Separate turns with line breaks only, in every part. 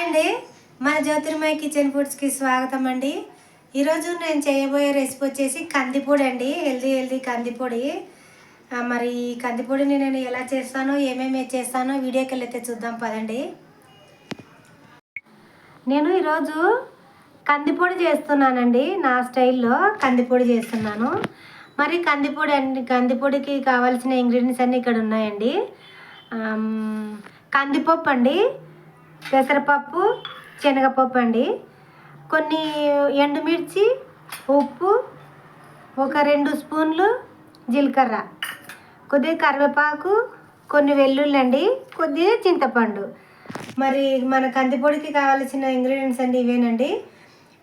Hi అండి, మన జ్యోతిర్మయ kitchen ఫుడ్స్కి స్వాగతం అండి. ఈరోజు నేను చేయబోయే రెసిపీ వచ్చేసి కందిపొడి అండి. హెల్దీ కందిపొడి. మరి ఈ కందిపొడిని నేను ఎలా చేస్తానో ఏమేమి చేస్తానో వీడియోకి వెళ్ళైతే చూద్దాం పదండి. నేను ఈరోజు కందిపొడి చేస్తున్నానండి. నా స్టైల్లో కందిపొడి చేస్తున్నాను. మరి కందిపొడికి కావాల్సిన ఇంగ్రీడియంట్స్ అన్నీ ఇక్కడ ఉన్నాయండి. కందిపప్పు అండి, పెసరపప్పు, శనగపప్పు అండి, కొన్ని ఎండుమిర్చి, ఉప్పు, ఒక 2 స్పూన్లు జీలకర్ర, కొద్దిగా కరివేపాకు, కొన్ని వెల్లుల్లి అండి, కొద్దిగా చింతపండు. మరి మన కందిపొడికి కావాల్సిన ఇంగ్రీడియంట్స్ అండి ఇవేనండి.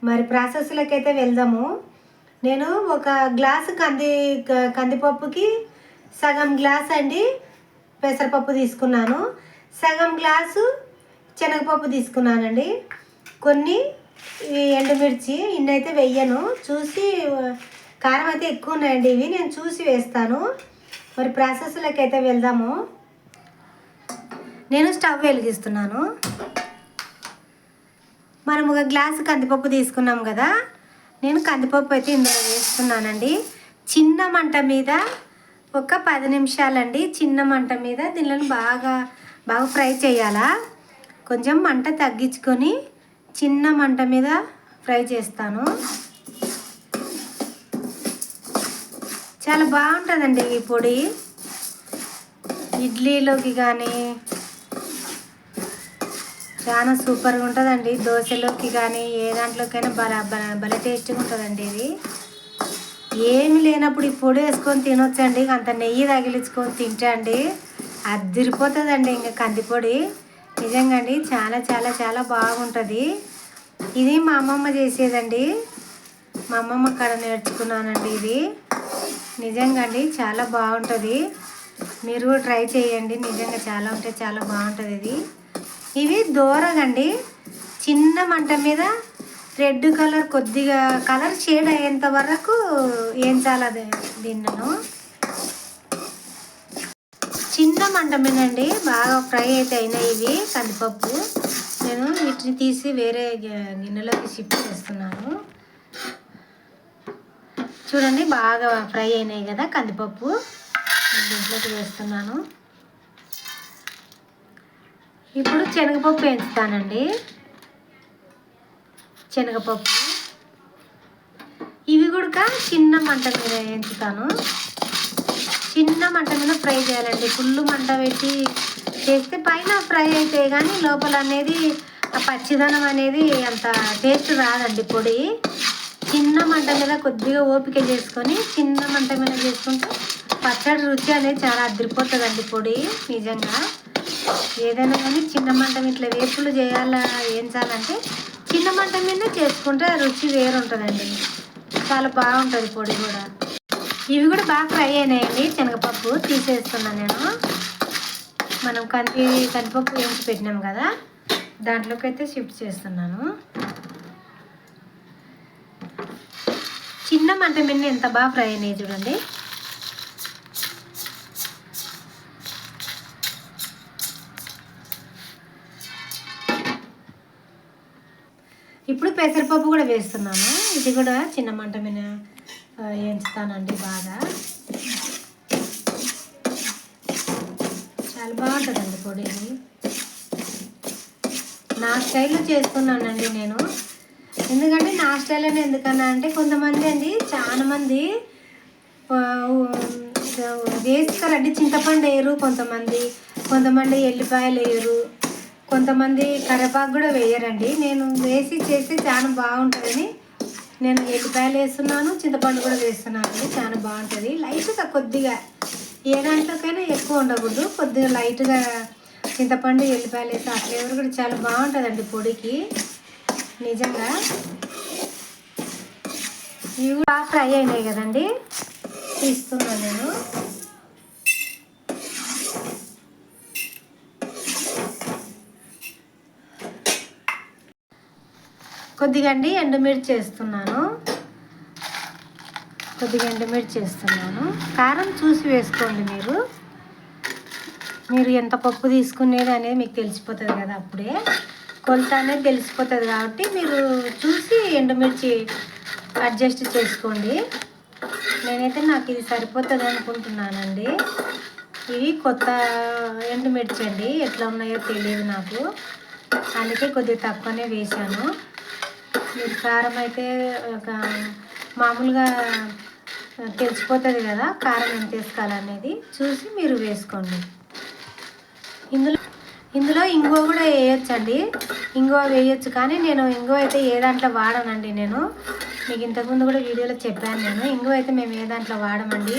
మరి ప్రాసెస్లోకి అయితే వెళ్దాము. నేను ఒక గ్లాసు కందిపప్పుకి సగం గ్లాస్ అండి పెసరపప్పు తీసుకున్నాను, సగం గ్లాసు శనగపప్పు తీసుకున్నానండి, కొన్ని ఎండుమిర్చి. ఇన్నైతే వెయ్యను, చూసి కారం అయితే ఎక్కువ ఉన్నాయండి, ఇవి నేను చూసి వేస్తాను. మరి ప్రాసెస్లోకి అయితే వెళ్దాము. నేను స్టవ్ వెలిగిస్తున్నాను. మనం ఒక గ్లాసు కందిపప్పు తీసుకున్నాం కదా, నేను కందిపప్పు అయితే ఇందులో వేస్తున్నానండి. చిన్న మంట మీద ఒక 10 నిమిషాలండి, చిన్న మంట మీద దీనిలో బాగా ఫ్రై చేయాలా. కొంచెం మంట తగ్గించుకొని చిన్న మంట మీద ఫ్రై చేస్తాను. చాలా బాగుంటుందండి ఈ పొడి. ఇడ్లీలోకి కానీ చాలా సూపర్గా ఉంటుందండి, దోశలోకి కానీ ఏ దాంట్లోకైనా భలే టేస్ట్గా ఉంటుందండి ఇది. ఏమి లేనప్పుడు ఈ పొడి వేసుకొని తినొచ్చండి. అంత నెయ్యి తగిలించుకొని తింటే అండి అదిరిపోతుందండి ఇంకా కందిపొడి. నిజంగా అండి చాలా చాలా చాలా బాగుంటుంది. ఇది మా అమ్మమ్మ చేసేదండి, మా అమ్మమ్మ కాడ నేర్చుకున్నానండి ఇది. నిజంగా అండి చాలా బాగుంటుంది, మీరు కూడా ట్రై చేయండి. నిజంగా చాలా బాగుంటుంది ఇది. ఇవి దూరగండి, చిన్న మంట మీద రెడ్ కలర్ కొద్దిగా కలర్ షేడ్ అయ్యేంత వరకు వేయించాలి దీన్నను. చిన్న మంట మీద అండి బాగా ఫ్రై అయితే అయినాయి ఇవి కందిపప్పు. నేను వీటిని తీసి వేరే గిన్నెలోకి షిఫ్ట్ చేస్తున్నాను. చూడండి బాగా ఫ్రై అయినాయి కదా కందిపప్పు, దీంట్లోకి వేస్తున్నాను. ఇప్పుడు శనగపప్పు వేస్తానండి. శనగపప్పు ఇవి కూడా చిన్న మంట మీద వేయించుతాను. చిన్న మంట మీద ఫ్రై చేయాలండి. ఫుల్ మంట పెట్టి చేస్తే పైన ఫ్రై అవుతాయి కానీ లోపల అనేది ఆ పచ్చిదనం అనేది అంత టేస్ట్ రాదండి పొడి. చిన్న మంట మీద కొద్దిగా ఓపిక చేసుకొని చిన్న మంట మీద చేసుకుంటే పచ్చడి రుచి అనేది చాలా అదిరిపోతుందండి పొడి. నిజంగా ఏదైనా కానీ చిన్న మంట ఇట్లా వేపులు వేయించాలంటే చిన్న మంట మీద చేసుకుంటే ఆ రుచి వేరుంటుందండి, చాలా బాగుంటుంది పొడి కూడా. ఇవి కూడా బాగా ఫ్రై అయినాయండి. శనగపప్పు తీసేస్తున్నాను నేను. మనం కందిపప్పు వేయించి పెట్టినాం కదా, దాంట్లోకి అయితే షిఫ్ట్ చేస్తున్నాను. చిన్న మంట మీద ఎంత బాగా ఫ్రై అయినాయి చూడండి. ఇప్పుడు పెసరపప్పు కూడా వేస్తున్నాను. ఇది కూడా చిన్న మంట మీద వేయించుతానండి బాగా. చాలా బాగుంటుందండి పొడి. నా స్టైల్లో చేసుకున్నానండి నేను. ఎందుకంటే నా స్టైల్లోనే ఎందుకన్నా అంటే కొంతమంది అండి చాలా మంది వేస్తారండి, చింతపండు వేయరు, కొంతమంది ఎల్లిపాయలు వేయరు, కొంతమంది కరివేపాకు కూడా వేయరండి. నేను వేసి చేస్తే చాలా బాగుంటుందని నేను ఎల్లిపాయలు వేస్తున్నాను, చింతపండు కూడా వేస్తున్నాను అండి. చాలా బాగుంటుంది. లైట్గా కొద్దిగా ఏ దాంట్లోకైనా ఎక్కువ ఉండకూడదు, కొద్దిగా లైట్గా చింతపండు ఎల్లిపాయలు వేసి ఆ ఫ్లేవర్ కూడా చాలా బాగుంటుందండి పొడికి. నిజంగా ఇవి బాగా ఫ్రై అయినాయి కదండి, తీస్తున్నాను నేను. కొద్దిగా అండి ఎండుమిర్చి వేస్తున్నాను, కారం చూసి వేసుకోండి మీరు ఎంత పప్పు తీసుకునేది అనేది మీకు తెలిసిపోతుంది కదా అప్పుడే. కొలత అనేది తెలిసిపోతుంది కాబట్టి మీరు చూసి ఎండుమిర్చి అడ్జస్ట్ చేసుకోండి. నేనైతే నాకు ఇది సరిపోతుంది అనుకుంటున్నానండి. ఇవి కొత్త ఎండుమిర్చి అండి, ఎట్లా ఉన్నాయో తెలియదు నాకు, అందుకే కొద్దిగా తక్కువనే వేసాను. మీరు కారం అయితే ఒక మామూలుగా తెలిసిపోతుంది కదా కారం ఎంత వేసుకోవాలనేది, చూసి మీరు వేసుకోండి. ఇందులో ఇంగువ కూడా వేయొచ్చండి, ఇంగువ వేయొచ్చు. కానీ నేను ఇంగువ అయితే ఏ దాంట్లో వాడనండి. నేను మీకు ఇంతకుముందు కూడా వీడియోలో చెప్పాను, నేను ఇంగువ అయితే మేము ఏ దాంట్లో వాడమండి.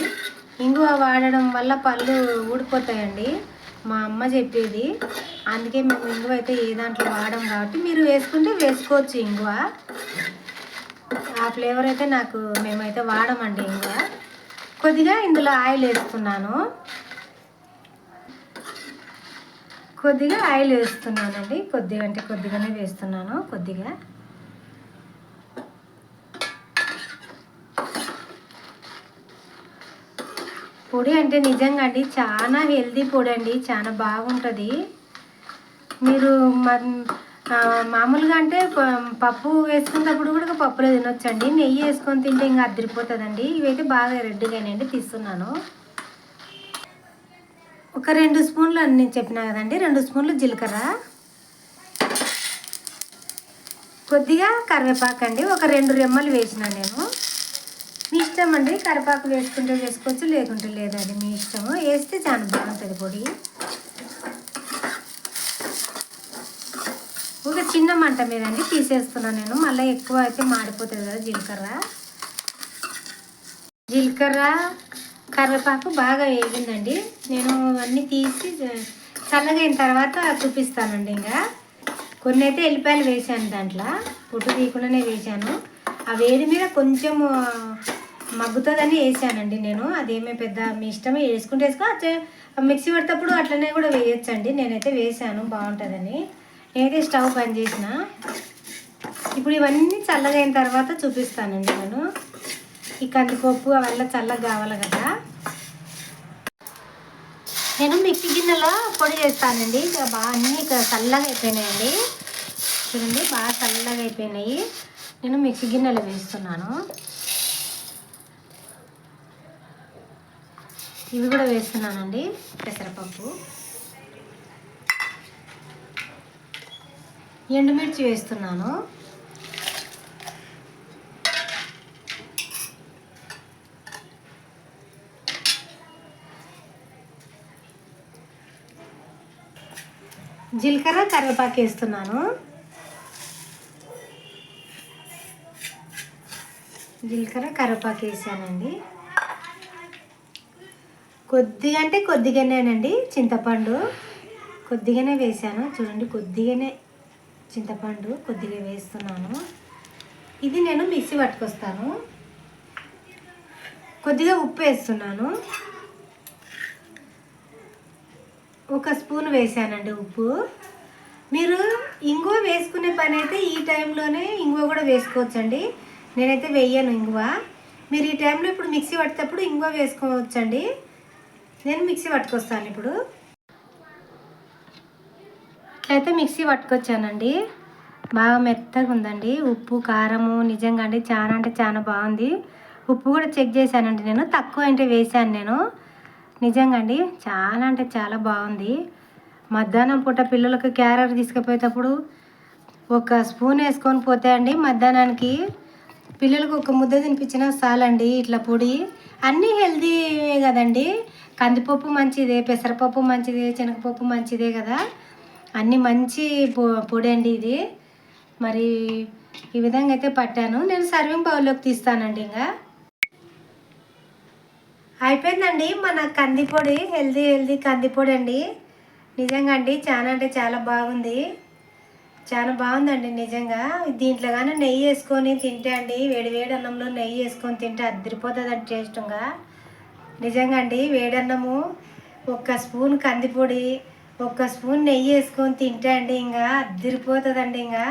ఇంగువ వాడడం వల్ల పళ్ళు ఊడిపోతాయండి, మా అమ్మ చెప్పేది. అందుకే మేము ఇంగువ అయితే ఏ దాంట్లో వాడడం కాబట్టి మీరు వేసుకుంటే వేసుకోవచ్చు ఇంగువ. ఆ ఫ్లేవర్ అయితే నాకు మేమైతే వాడమండి ఇంగువ. కొద్దిగా ఇందులో ఆయిల్ వేస్తున్నాను, కొద్దిగా ఆయిల్ వేస్తున్నానండి. కొద్దిగా అంటే కొద్దిగానే వేస్తున్నాను. కొద్దిగా పొడి అంటే నిజంగా అండి చాలా హెల్తీ పొడి అండి, చాలా బాగుంటుంది. మీరు మామూలుగా అంటే పప్పు వేసుకున్నప్పుడు కూడా పప్పులో తినొచ్చండి. నెయ్యి వేసుకొని తింటే ఇంకా అదిరిపోతుందండి. ఇవైతే బాగా రెడ్గానండి తీస్తున్నాను. ఒక 2 స్పూన్లు అని నేను చెప్పినా కదండి, 2 స్పూన్లు జీలకర్ర, కొద్దిగా కరివేపాకు అండి, ఒక 2 రెమ్మలు వేసిన నేను. మీ ఇష్టం అండి, కరివేపాకు వేసుకుంటే వేసుకోవచ్చు, లేకుంటే లేదు, అది మీ ఇష్టము. వేస్తే చాలా బాగుంటుంది పొడి. ఒక చిన్న మంట మీద అండి తీసేస్తున్నాను నేను, మళ్ళీ ఎక్కువ అయితే మాడిపోతుంది కదా జీలకర్ర కరివేపాకు బాగా వేగిందండి. నేను అన్నీ తీసి చల్లగైన తర్వాత చూపిస్తానండి. ఇంకా కొన్ని అయితే ఎల్లిపాయలు వేసాను, దాంట్లో పొట్టు తీయకుండానే వేసాను. ఆ వేడి మీద కొంచెం మగ్గుతుందని వేసానండి నేను. అదేమీ పెద్ద మీ ఇష్టమే, వేసుకుంటే వేసుకో, మిక్సీ పడేటప్పుడు అట్లనే కూడా వేయొచ్చండి. నేనైతే వేసాను, బాగుంటుందని. నేనైతే స్టవ్ బంద్ చేసిన. ఇప్పుడు ఇవన్నీ చల్లగైన తర్వాత చూపిస్తానండి నేను. ఈ కందిపప్పు అవన్నీ చల్లగా కావాలి కదా. నేను మిక్సీ గిన్నెలో పొడి చేస్తానండి. ఇక బాగా అన్నీ ఇక చల్లగా అయిపోయినాయండి, చూడండి బాగా చల్లగా అయిపోయినాయి. నేను మిక్సీ గిన్నెలో వేస్తున్నాను. ఇవి కూడా వేస్తున్నానండి, పెసరపప్పు, ఎండుమిర్చి వేస్తున్నాను. జీలకర్ర కరివేపాకు వేస్తున్నాను. జీలకర్ర కరివేపాకు వేసానండి. కొద్దిగా అంటే కొద్దిగానేనండి, చింతపండు కొద్దిగానే వేసాను. చూడండి కొద్దిగానే చింతపండు కొద్దిగా వేస్తున్నాను. ఇది నేను మిక్సీ పట్టుకొస్తాను. కొద్దిగా ఉప్పు వేస్తున్నాను, ఒక స్పూన్ వేసానండి ఉప్పు. మీరు ఇంగువ వేసుకునే పని అయితే ఈ టైంలోనే ఇంగువ కూడా వేసుకోవచ్చండి. నేనైతే వేయను ఇంగువ. మీరు ఈ టైంలో ఇప్పుడు మిక్సీ పట్టేటప్పుడు ఇంగువ వేసుకోవచ్చండి. నేను మిక్సీ పట్టుకొస్తాను ఇప్పుడు. అయితే మిక్సీ పట్టుకొచ్చానండి, బాగా మెత్తగా ఉందండి. ఉప్పు కారము నిజంగా అండి చాలా అంటే చాలా బాగుంది. ఉప్పు కూడా చెక్ చేశానండి నేను, తక్కువ అంటే వేసాను నేను. నిజంగా అండి చాలా అంటే చాలా బాగుంది. మధ్యాహ్నం పూట పిల్లలకు క్యారెట్ తీసుకుపోయేటప్పుడు ఒక స్పూన్ వేసుకొని పోతే అండి, మధ్యాహ్నానికి పిల్లలకు ఒక ముద్ద తినిపించినా చాలండి. ఇట్లా పొడి అన్నీ హెల్తీ కదండి. కందిపప్పు మంచిదే, పెసరపప్పు మంచిదే, శనగపప్పు మంచిదే కదా, అన్నీ మంచి పొడి అండి ఇది. మరి ఈ విధంగా అయితే పట్టాను నేను. సర్వింగ్ బౌల్లోకి తీస్తానండి. ఇంకా అయిపోయిందండి మన కందిపొడి, హెల్తీ కందిపొడి అండి. నిజంగా అండి చాలా అంటే చాలా బాగుంది, చాలా బాగుందండి నిజంగా. దీంట్లో కానీ నెయ్యి వేసుకొని తింటే అండి, వేడి అన్నంలో నెయ్యి వేసుకొని తింటే అదిరిపోతుంది అండి టేస్ట్గా. నిజంగా అండి వేడన్నము ఒక స్పూన్ కందిపొడి, ఒక స్పూన్ నెయ్యి వేసుకొని తింటే అండి ఇంకా అదిరిపోతుందండి. ఇంకా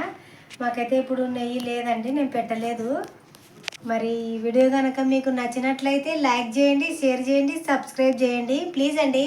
మాకైతే ఇప్పుడు నెయ్యి లేదండి, నేను పెట్టలేదు. మరి ఈ వీడియో కనుక మీకు నచ్చినట్లయితే లైక్ చేయండి, షేర్ చేయండి, సబ్స్క్రైబ్ చేయండి ప్లీజ్ అండి.